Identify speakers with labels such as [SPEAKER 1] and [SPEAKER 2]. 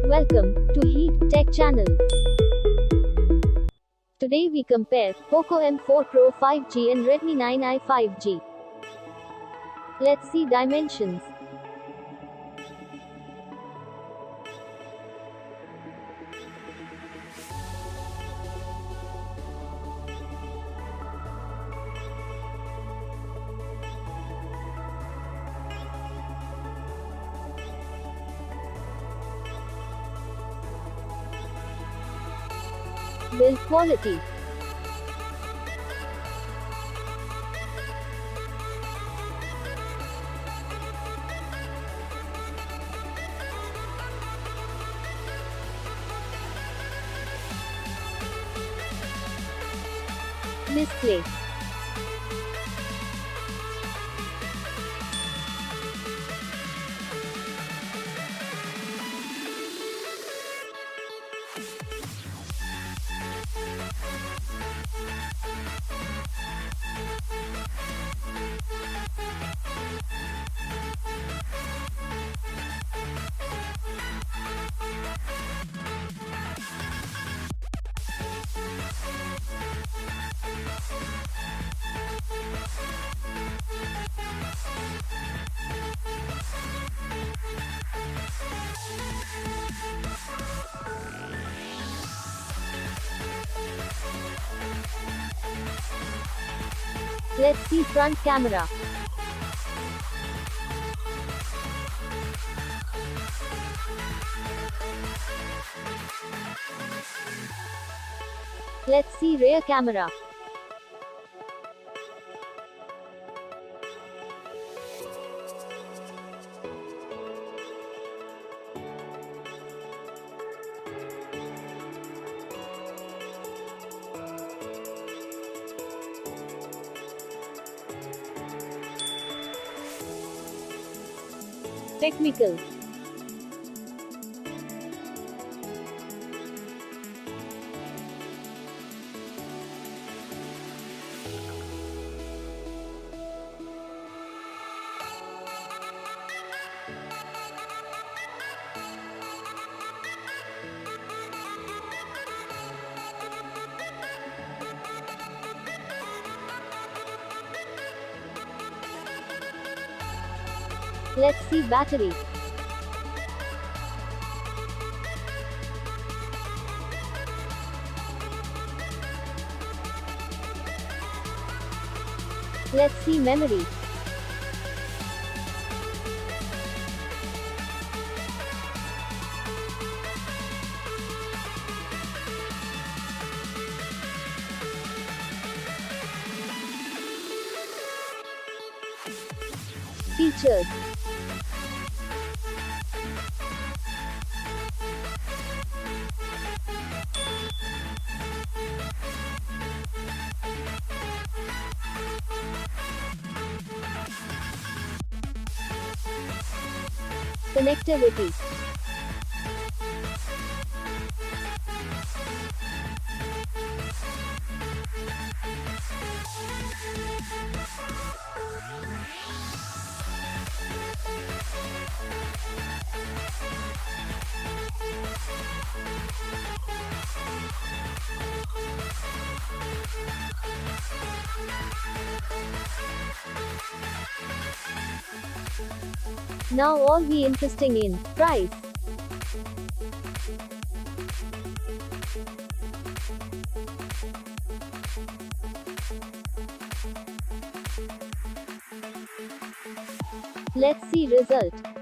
[SPEAKER 1] Welcome to Heat Tech channel. Today we compare POCO M4 Pro 5G and Redmi 9i 5G. Let's see dimensions. Build quality. Display. Let's see front camera. Let's see rear camera. Technical. Let's see battery. Let's see memory. Features. Connectivity. Now all we interesting in price. Let's see result.